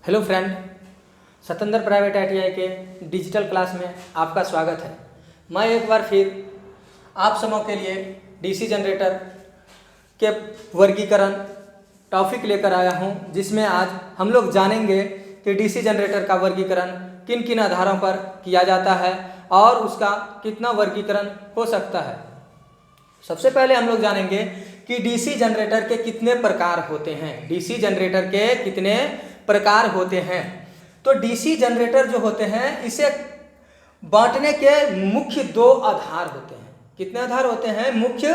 Hello friend, Satendra private ITI के digital class में आपका स्वागत है। मैं एक बार फिर आप सबों के लिए डीसी जनरेटर के वर्गीकरण टॉपिक लेकर आया हूं, जिसमें आज हम लोग जानेंगे कि डीसी जनरेटर का वर्गीकरण किन किन आधारों पर किया जाता है और उसका कितना वर्गीकरण हो सकता है। सबसे पहले हम लोग जानेंगे कि डीसी जनरेटर के कितने प्रकार होते हैं। डीसी जनरेटर के कितने प्रकार होते हैं। तो डीसी जनरेटर जो होते हैं, इसे बांटने के मुख्य दो आधार होते हैं। कितने आधार होते हैं? मुख्य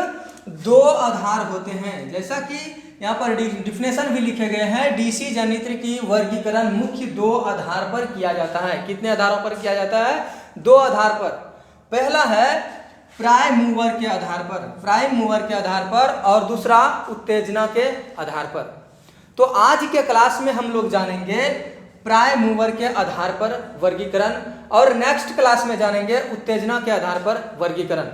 दो आधार होते हैं। जैसा कि यहाँ पर डिफिनेशन भी लिखे गए हैं, डीसी जनरेटर की वर्गीकरण मुख्य दो आधार पर किया जाता है। कितने आधारों पर किया जाता है? दो आधार पर। पहला है प्राइम मूवर के आधार पर, प्राइम मूवर के आधार पर, और दूसरा उत्तेजना के आधार पर। तो आज के क्लास में हम लोग जानेंगे प्राइम मूवर के आधार पर वर्गीकरण और नेक्स्ट क्लास में जानेंगे उत्तेजना के आधार पर वर्गीकरण।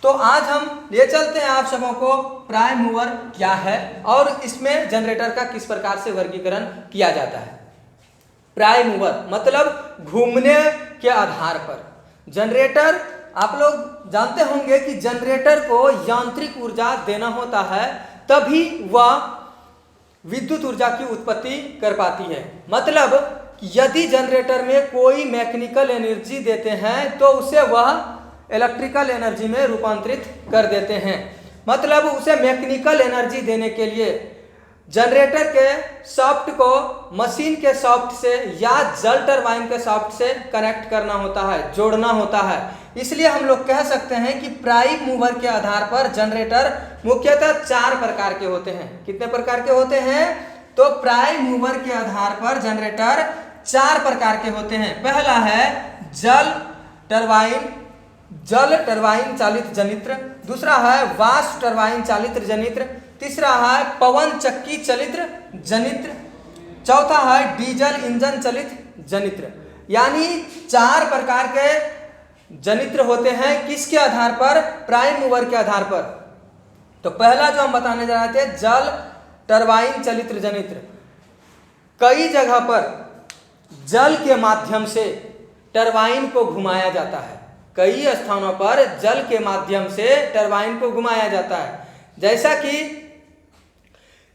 तो आज हम ले चलते हैं आप सबों को प्राइम मूवर क्या है और इसमें जनरेटर का किस प्रकार से वर्गीकरण किया जाता है। प्राइम मूवर मतलब घूमने के आधार पर जनरेटर। आप लोग जानते होंगे कि जनरेटर को यांत्रिक ऊर्जा देना होता है, तभी वह विद्युत ऊर्जा की उत्पत्ति कर पाती है। मतलब यदि जनरेटर में कोई मैकेनिकल एनर्जी देते हैं तो उसे वह इलेक्ट्रिकल एनर्जी में रूपांतरित कर देते हैं। मतलब उसे मैकेनिकल एनर्जी देने के लिए जनरेटर के शाफ्ट को मशीन के शाफ्ट से या जल टरबाइन के शाफ्ट से कनेक्ट करना होता है, जोड़ना होता है। इसलिए हम लोग कह सकते हैं कि प्राइम मूवर के आधार पर जनरेटर मुख्यतः चार प्रकार के होते हैं। कितने प्रकार के होते हैं? तो प्राइम मूवर के आधार पर जनरेटर चार प्रकार के होते हैं। पहला है जल टरबाइन चालित जनित्र, दूसरा है वाष्प टरबाइन चालित जनित्र, तीसरा है पवन चक्की चलित जनित्र, चौथा है डीजल इंजन चलित जनित्र। यानी चार प्रकार के जनित्र होते हैं। किसके आधार पर? प्राइम मूवर के आधार पर। तो पहला जो हम बताने जा रहे थे, जल टरबाइन चलित जनित्र। कई जगह पर जल के माध्यम से टरबाइन को घुमाया जाता है। कई स्थानों पर जल के माध्यम से टरबाइन को घुमाया जाता है। जैसा कि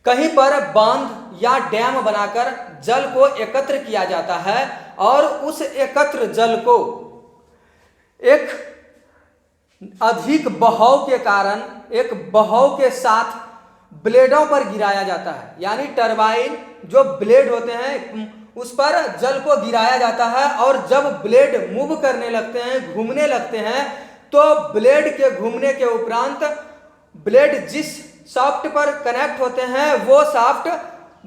कहीं पर बांध या डैम बनाकर जल को एकत्र किया जाता है और उस एकत्र जल को एक अधिक बहाव के कारण एक बहाव के साथ ब्लेडों पर गिराया जाता है। यानी टरबाइन जो ब्लेड होते हैं उस पर जल को गिराया जाता है और जब ब्लेड मूव करने लगते हैं, घूमने लगते हैं, तो ब्लेड के घूमने के उपरांत ब्लेड जिस शाफ्ट पर कनेक्ट होते हैं वो शाफ्ट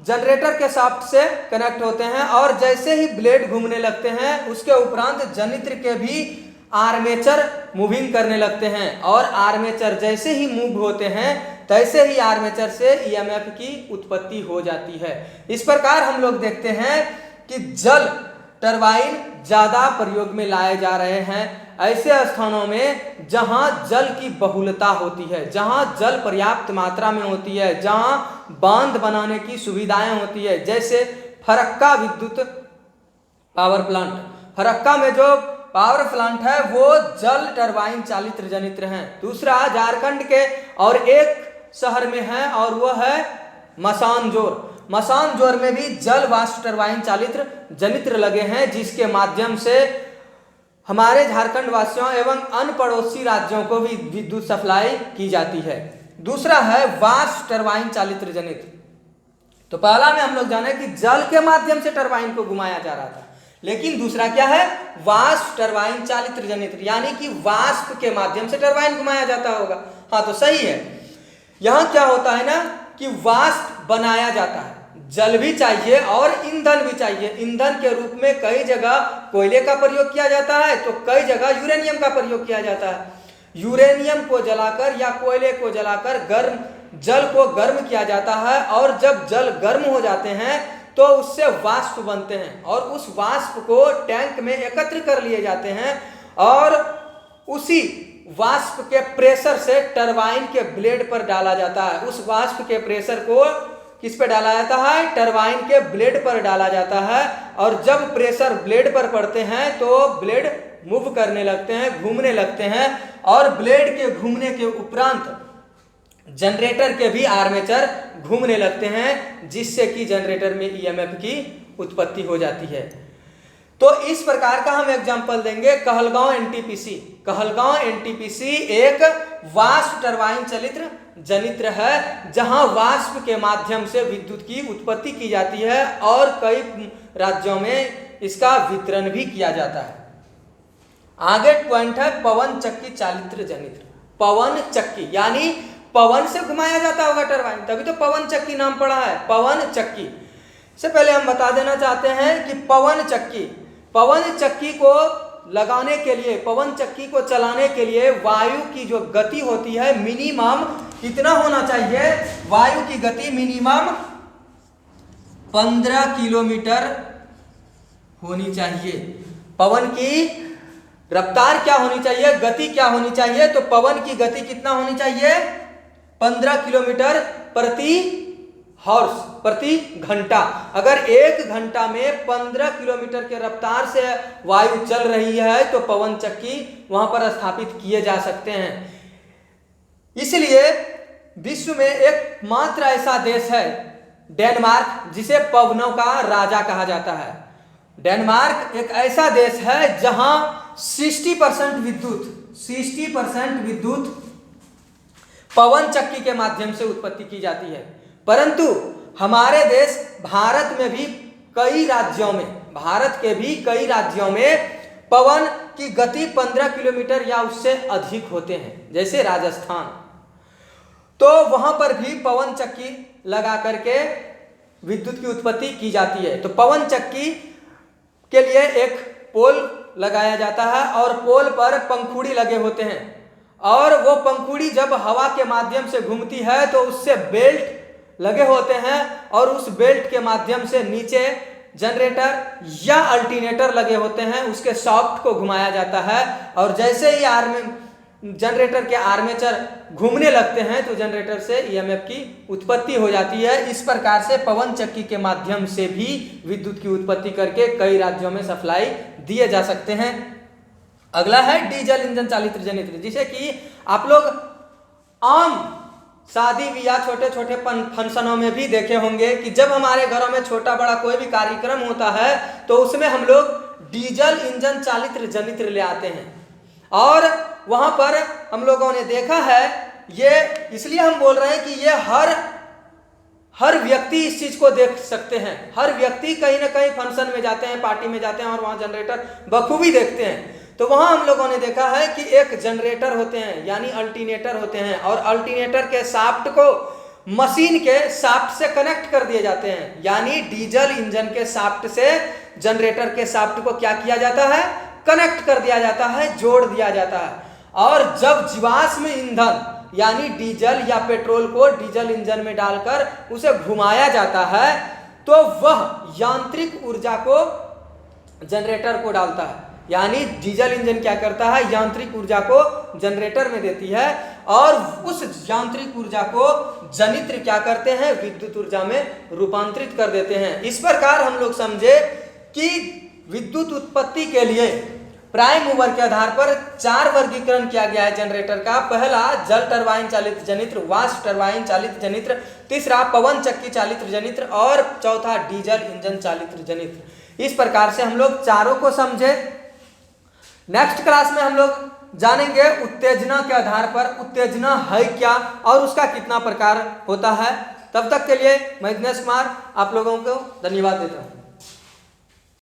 जनरेटर के शाफ्ट से कनेक्ट होते हैं और जैसे ही ब्लेड घूमने लगते हैं उसके उपरांत जनित्र के भी आर्मेचर मूविंग करने लगते हैं और आर्मेचर जैसे ही मूव होते हैं तैसे ही आर्मेचर से EMF की उत्पत्ति हो जाती है। इस प्रकार हम लोग देखते हैं कि जल टरबाइन ज्यादा प्रयोग में लाए जा रहे हैं ऐसे स्थानों में जहां जल की बहुलता होती है, जहां जल पर्याप्त मात्रा में होती है, जहां बांध बनाने की सुविधाएं होती है। जैसे फरक्का विद्युत पावर प्लांट, फरक्का में जो पावर प्लांट है वो जल टरबाइन चालित जनित्र हैं। दूसरा झारखंड के और एक शहर में है और वह है मसानजोर। मसानजोर में भी जल वाष्प टरबाइन चालित जनित्र लगे हैं, जिसके माध्यम से हमारे झारखंड वासियों एवं अन्य पड़ोसी राज्यों को भी विद्युत सप्लाई की जाती है। दूसरा है वाष्प टरबाइन चालित जनित्र। तो पहला में हम लोग जाने कि जल के माध्यम से टरबाइन को घुमाया जा रहा था, लेकिन दूसरा क्या है? वाष्प टरबाइन चालित जनित्र, यानी कि वाष्प के माध्यम से टरबाइन घुमाया जाता होगा। हाँ, तो सही है। यहां क्या होता है ना कि वाष्प बनाया जाता है, जल भी चाहिए और ईंधन भी चाहिए। ईंधन के रूप में कई जगह कोयले का प्रयोग किया जाता है तो कई जगह यूरेनियम का प्रयोग किया जाता है। यूरेनियम को जलाकर या कोयले को जलाकर जल को गर्म किया जाता है और जब जल गर्म हो जाते हैं तो उससे वाष्प बनते हैं और उस वाष्प को टैंक में एकत्र कर लिए जाते हैं और उसी वाष्प के प्रेशर से टरबाइन के ब्लेड पर डाला जाता है। उस वाष्प के प्रेशर को किस पे डाला जाता है? टरबाइन के ब्लेड पर डाला जाता है। और जब प्रेशर ब्लेड पर पड़ते हैं तो ब्लेड मूव करने लगते हैं, घूमने लगते हैं, और ब्लेड के घूमने के उपरांत जनरेटर के भी आर्मेचर घूमने लगते हैं, जिससे कि जनरेटर में ईएमएफ की उत्पत्ति हो जाती है। तो इस प्रकार का हम एग्जांपल देंगे कहलगांव एनटीपीसी। कहलगांव एनटीपीसी एक वाष्प टरबाइन चलित जनित्र है, जहां वाष्प के माध्यम से विद्युत की उत्पत्ति की जाती है और कई राज्यों में इसका वितरण भी किया जाता है। आगे पॉइंट है पवन चक्की चालित जनित्र। पवन चक्की यानी पवन से घुमाया जाता होगा टरबाइन, तभी तो पवन चक्की नाम पड़ा है, पवन चक्की। से पहले हम बता देना चाहते हैं कि पवन चक्की को लगाने के लिए, पवन चक्की को चलाने के लिए वायु की जो गति होती है मिनिमम कितना होना चाहिए? वायु की गति मिनिमम 15 किलोमीटर होनी चाहिए। पवन की रफ्तार क्या होनी चाहिए? गति क्या होनी चाहिए? तो पवन की गति कितना होनी चाहिए? 15 किलोमीटर प्रति हॉर्स, प्रति घंटा। अगर एक घंटा में 15 किलोमीटर के रफ्तार से वायु चल रही है तो पवन चक्की वहां पर स्थापित किए जा सकते हैं। इसलिए विश्व में एकमात्र ऐसा देश है डेनमार्क, जिसे पवनों का राजा कहा जाता है। डेनमार्क एक ऐसा देश है जहां 60% विद्युत पवन चक्की के माध्यम से उत्पत्ति की जाती है। परंतु हमारे देश भारत में भी कई राज्यों में, भारत के भी कई राज्यों में पवन की गति 15 किलोमीटर या उससे अधिक होते हैं, जैसे राजस्थान। तो वहां पर भी पवन चक्की लगा करके विद्युत की उत्पत्ति की जाती है। तो पवन चक्की के लिए एक पोल लगाया जाता है और पोल पर पंखुड़ी लगे होते हैं, और वो पंखुड़ी जब हवा के माध्यम से घूमती है तो उससे बेल्ट लगे होते हैं, और उस बेल्ट के माध्यम से नीचे जनरेटर या अल्टरनेटर लगे होते हैं, उसके सॉफ्ट को घुमाया जाता है। और जैसे ही जनरेटर के आर्मेचर घूमने लगते हैं तो जनरेटर से ईएमएफ की उत्पत्ति हो जाती है। इस प्रकार से पवन चक्की के माध्यम से भी विद्युत की उत्पत्ति करके कई राज्यों में सप्लाई दिए जा सकते हैं। अगला है डीजल इंजन चालित जनित्र, जिसे कि आप लोग आम शादी ब्याह छोटे छोटे फंक्शनों में भी देखे होंगे कि जब हमारे घरों में छोटा बड़ा कोई भी कार्यक्रम होता है तो उसमें हम लोग डीजल इंजन चालित जनित्र ले आते हैं। और वहां पर हम लोगों ने देखा है, ये इसलिए हम बोल रहे हैं कि ये हर व्यक्ति इस चीज को देख सकते हैं। हर व्यक्ति कहीं ना कहीं फंक्शन में जाते हैं, पार्टी में जाते हैं और वहां जनरेटर बखूबी देखते हैं। तो वहां हम लोगों ने देखा है कि एक जनरेटर होते हैं यानी अल्टरनेटर होते हैं, और अल्टरनेटर के शाफ्ट को मशीन के शाफ्ट से कनेक्ट कर दिए जाते हैं। यानी डीजल इंजन के शाफ्ट से जनरेटर के शाफ्ट को क्या किया जाता है? कनेक्ट कर दिया जाता है, जोड़ दिया जाता है। और जब जीवाश्म ईंधन यानी डीजल या पेट्रोल को डीजल इंजन में डालकर उसे घुमाया जाता है तो वह यांत्रिक ऊर्जा को जनरेटर को डालता है। यानी डीजल इंजन क्या करता है? यांत्रिक ऊर्जा को जनरेटर में देती है, और उस यांत्रिक ऊर्जा को जनित्र क्या करते हैं? विद्युत ऊर्जा में रूपांतरित कर देते हैं। इस प्रकार हम लोग समझे कि विद्युत उत्पत्ति के लिए प्राइम मूवर के आधार पर 4 वर्गीकरण किया गया है जनरेटर का। पहला जल टरबाइन चालित जनित्र, वाष्प टरबाइन चालित जनित्र, तीसरा पवन चक्की चालित जनित्र, और चौथा डीजल इंजन चालित जनित्र। इस प्रकार से हम लोग चारों को समझे। नेक्स्ट क्लास में हम लोग जानेंगे उत्तेजना के आधार पर उत्तेजना है क्या और उसका कितना प्रकार होता है। तब तक के लिए मैं दिनेश कुमार आप लोगों को धन्यवाद देता हूँ।